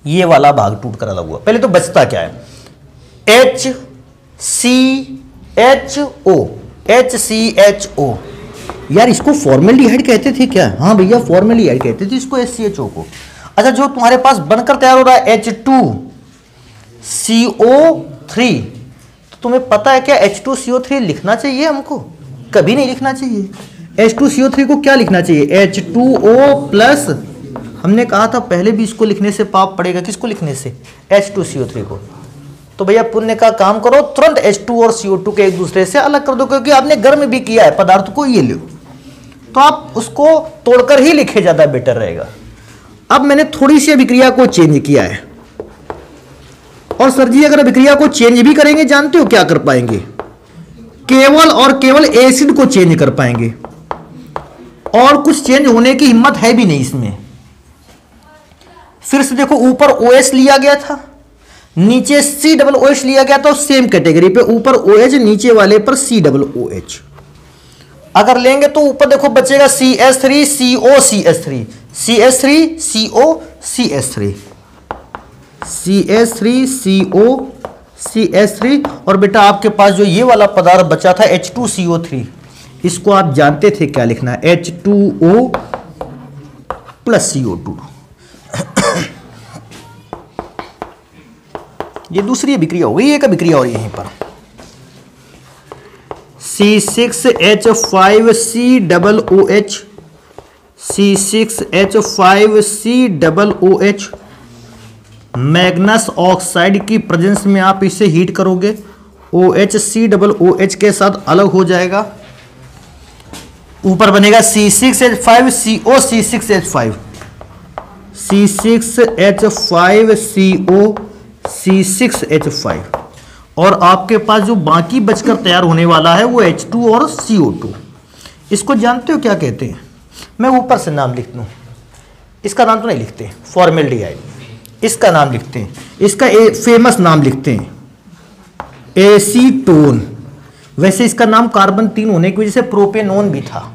ये वाला भाग टूट कर अलग हुआ। पहले तो बचता क्या है, HCHO। यार इसको फॉर्मेल्डिहाइड कहते थे क्या, हाँ भैया फॉर्मेल्डिहाइड कहते थे इसको, HCHO को। अच्छा, जो तुम्हारे पास बनकर तैयार हो रहा है H2CO3, तो तुम्हें पता है क्या H2CO3 लिखना चाहिए हमको, कभी नहीं लिखना चाहिए। H2CO3 को क्या लिखना चाहिए, H2O+। हमने कहा था पहले भी इसको लिखने से पाप पड़ेगा, किसको लिखने से, H2CO3 को। तो भैया पुण्य का काम करो, तुरंत H2 और CO2 के एक दूसरे से अलग कर दो, क्योंकि आपने गर्म भी किया है पदार्थ को, ये लो, तो आप उसको तोड़कर ही लिखे, ज्यादा बेटर रहेगा। अब मैंने थोड़ी सी अभिक्रिया को चेंज किया है, और सर जी अगर अभिक्रिया को चेंज भी करेंगे, जानते हो क्या कर पाएंगे, केवल और केवल एसिड को चेंज कर पाएंगे, और कुछ चेंज होने की हिम्मत है भी नहीं इसमें। फिर से देखो, ऊपर OH लिया गया था, नीचे COOH लिया गया था, सेम कैटेगरी पे ऊपर OH, नीचे वाले पर COOH। अगर लेंगे तो ऊपर देखो बचेगा CH3 CO CH3, CH3 CO CH3, CH3 CO CH3, और बेटा आपके पास जो ये वाला पदार्थ बचा था H2CO3, इसको आप जानते थे क्या लिखना है, H2O + CO2। ये दूसरी अभिक्रिया हो गई, एक अभिक्रिया और यहीं पर C6H5 COOH C6H5COOH Magnus oxide की प्रेजेंस में आप इसे हीट करोगे, OH COOH के साथ अलग हो जाएगा, ऊपर बनेगा C6H5CO C6H5 C6H5CO C6H5 और आपके पास जो बाकी बचकर तैयार होने वाला है वो H2 और CO2। इसको जानते हो क्या कहते हैं? मैं ऊपर से नाम लिख दूं, इसका नाम तो नहीं लिखते, फॉर्मेल्डिहाइड, इसका नाम लिखते हैं, इसका फेमस नाम लिखते हैं एसीटोन। वैसे इसका नाम कार्बन 3 होने की वजह से प्रोपेनोन भी था।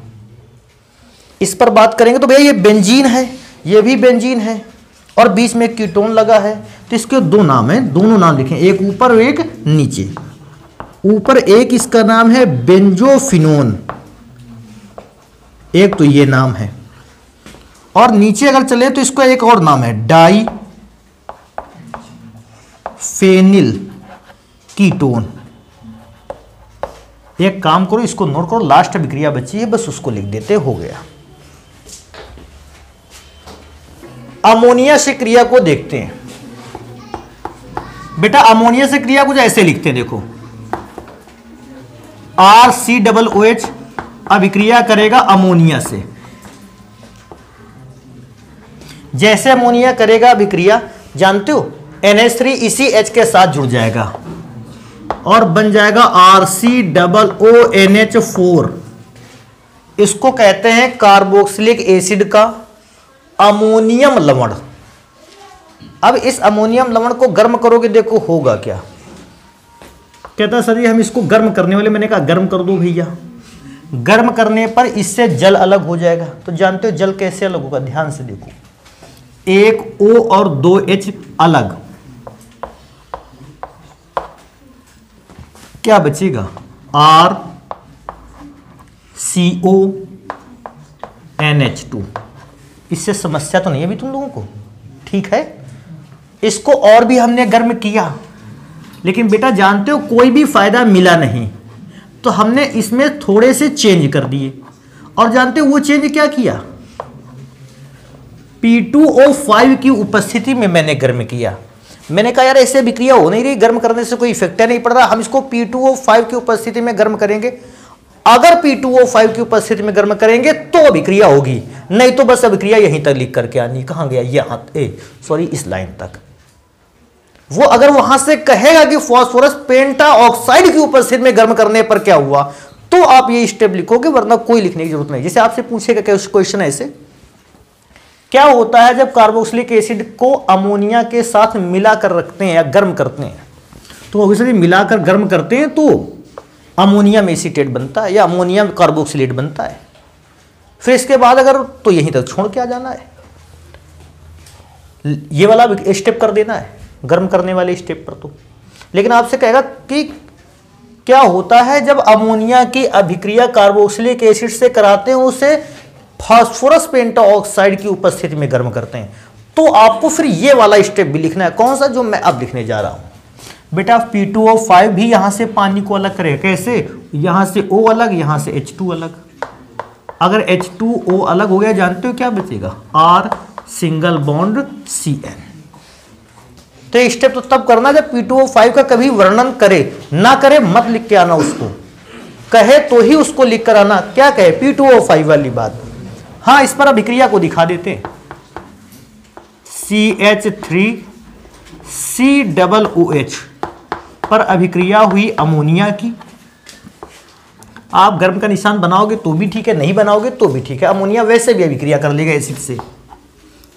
इस पर बात करेंगे तो भैया ये बेंजीन है, ये भी बेंजीन है और बीच में कीटोन लगा है, तो इसके दो नाम हैं, दोनों नाम लिखें, एक ऊपर और एक नीचे। ऊपर एक इसका नाम है बेंजोफिनोन, एक तो ये नाम है, और नीचे अगर चले तो इसका एक और नाम है डाई फेनिल कीटोन। एक काम करो, इसको नोट करो, लास्ट अभिक्रिया बची है, बस उसको लिख देते, हो गया। अमोनिया से क्रिया को देखते हैं। बेटा अमोनिया से क्रिया कुछ ऐसे लिखते हैं, देखो RCOOH अभिक्रिया करेगा अमोनिया से। जैसे अमोनिया करेगा अभिक्रिया, जानते हो NH3 इसी H के साथ जुड़ जाएगा और बन जाएगा RCOONH4। इसको कहते हैं कार्बोक्सिलिक एसिड का अमोनियम लवण। अब इस अमोनियम लवण को गर्म करोगे, देखो होगा क्या। कहता सर ये हम इसको गर्म करने वाले, मैंने कहा गर्म कर दो भैया। गर्म करने पर इससे जल अलग हो जाएगा। तो जानते हो जल कैसे अलग होगा? ध्यान से देखो, एक O और 2 H अलग, क्या बचेगा? RCONH2। इससे समस्या तो नहीं है अभी तुम लोगों को, ठीक है। इसको और भी हमने गर्म किया, लेकिन बेटा जानते हो कोई भी फायदा मिला नहीं, तो हमने इसमें थोड़े से चेंज कर दिए। और जानते हो वो चेंज क्या किया? P2O5 की उपस्थिति में मैंने गर्म किया। मैंने कहा यार ऐसे अभिक्रिया हो नहीं रही, गर्म करने से कोई इफेक्ट नहीं पड़ रहा, हम इसको P2O5 की उपस्थिति में गर्म करेंगे। अगर P2O5 की उपस्थिति में गर्म करेंगे तो अभिक्रिया होगी, नहीं तो बस अभिक्रिया यहीं तक लिख करके आनी। कहां गया? यहां, सॉरी इस लाइन तक। वो अगर वहां से कहेगा कि फास्फोरस पेंटा ऑक्साइड की उपस्थिति में गर्म करने पर क्या हुआ, तो आप ये स्टेप लिखोगे, वरना कोई लिखने की जरूरत नहीं। जैसे आपसे पूछेगा क्वेश्चन ऐसे, क्या होता है जब कार्बोक्सिलिक एसिड को अमोनिया के साथ मिलाकर रखते हैं या गर्म करते हैं? तो ऑब्वियसली मिलाकर गर्म करते हैं तो अमोनियम एसीटेट बनता है या अमोनियम कार्बोक्सिलेट बनता है। फिर इसके बाद अगर तो यहीं तक छोड़ के आ जाना है, ये वाला स्टेप कर देना है गर्म करने वाले स्टेप पर। तो लेकिन आपसे कहेगा कि क्या होता है जब अमोनिया की अभिक्रिया कार्बोक्सिलिक एसिड से कराते हैं, उसे फास्फोरस पेंटाऑक्साइड की उपस्थिति में गर्म करते हैं, तो आपको फिर ये वाला स्टेप भी लिखना है। कौन सा? जो मैं अब लिखने जा रहा हूं। बेटा P2O5 भी यहां से पानी को अलग करेगा। कैसे? यहां से O अलग, यहां से H2 अलग। अगर H2O अलग हो गया, जानते हो क्या बचेगा? R single bond CN। तो ये स्टेप तो तब करना जब P2O5 का कभी वर्णन करे, ना करे मत लिख के आना उसको, कहे तो ही उसको लिख कर आना। क्या कहे? P2O5 वाली बात। हाँ, इस पर अभिक्रिया को दिखा देते हैं। CH3COOH पर अभिक्रिया हुई अमोनिया की। आप गर्म का निशान बनाओगे तो भी ठीक है, नहीं बनाओगे तो भी ठीक है। अमोनिया वैसे भी अभिक्रिया कर लेगा एसिड से,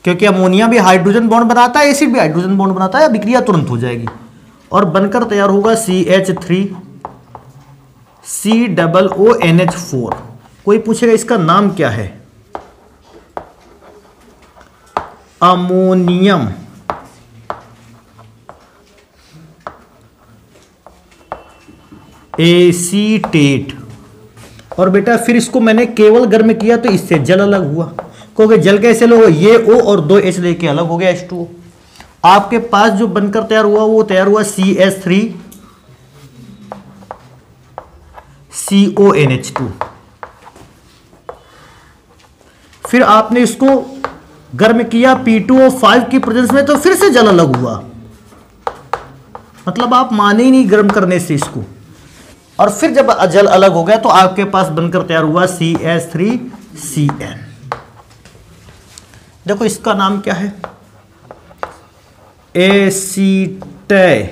क्योंकि अमोनिया भी हाइड्रोजन बॉन्ड बनाता है, एसिड भी हाइड्रोजन बॉन्ड बनाता है, अभिक्रिया तुरंत हो जाएगी और बनकर तैयार होगा CH3COONH4। कोई पूछेगा इसका नाम क्या है? Ammonium acetate. और बेटा फिर इसको मैंने केवल गर्म किया तो इससे जल अलग हुआ, क्योंकि जल कैसे अलग हुआ? ये O और 2 H लेके अलग हो गया H2O। आपके पास जो बनकर तैयार हुआ वो तैयार हुआ CH3CONH2। फिर आपने इसको गर्म किया P2O5 की प्रेजेंस में, तो फिर से जल अलग हुआ। मतलब आप माने ही नहीं गर्म करने से इसको। और फिर जब जल अलग हो गया तो आपके पास बनकर तैयार हुआ CH3CN। देखो इसका नाम क्या है, एसीटामाइड।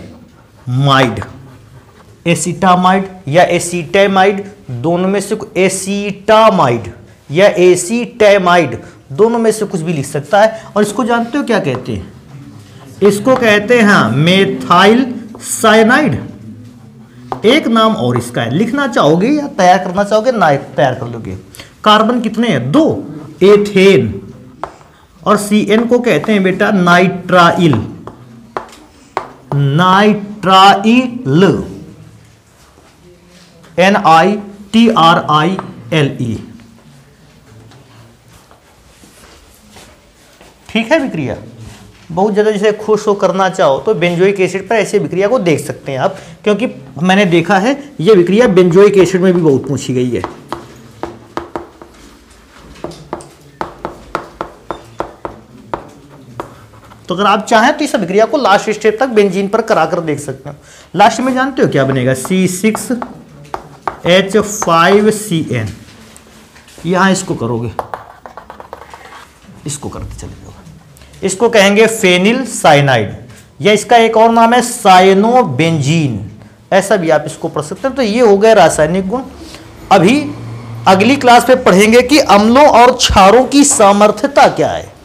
एसीटामाइड या एसीटामाइड दोनों में से, एसीटामाइड या एसीटामाइड दोनों में से कुछ भी लिख सकता है। और इसको जानते हो क्या कहते हैं, इसको कहते हैं मेथाइल साइनाइड। एक नाम और इसका है, लिखना चाहोगे या तैयार करना चाहोगे, ना तैयार कर लोगे। कार्बन कितने हैं, 2, एथेन। और CN को कहते हैं बेटा नाइट्राइल। Nitrile, NITRILE। ठीक है विक्रिया। बहुत ज़्यादा जैसे खुश हो करना चाहो तो बेंजोइक एसिड पर ऐसे विक्रिया को देख सकते हैं आप, क्योंकि मैंने देखा है ये विक्रिया बेंजोइक एसिड में भी बहुत पूछी गई है। तो अगर आप चाहें तो इस विक्रिया को लास्ट स्टेप तक बेंजीन पर कराकर देख सकते हो। लास्ट में जानते हो क्या बनेगा, C6H5CN। यहां इसको करोगे, इसको करते चले जाओगे। इसको कहेंगे फेनिल साइनाइड, या इसका एक और नाम है साइनोबेंजीन, ऐसा भी आप इसको पढ़ सकते हैं। तो ये हो गए रासायनिक गुण। अभी अगली क्लास में पढ़ेंगे कि अम्लों और क्षारों की सामर्थ्यता क्या है।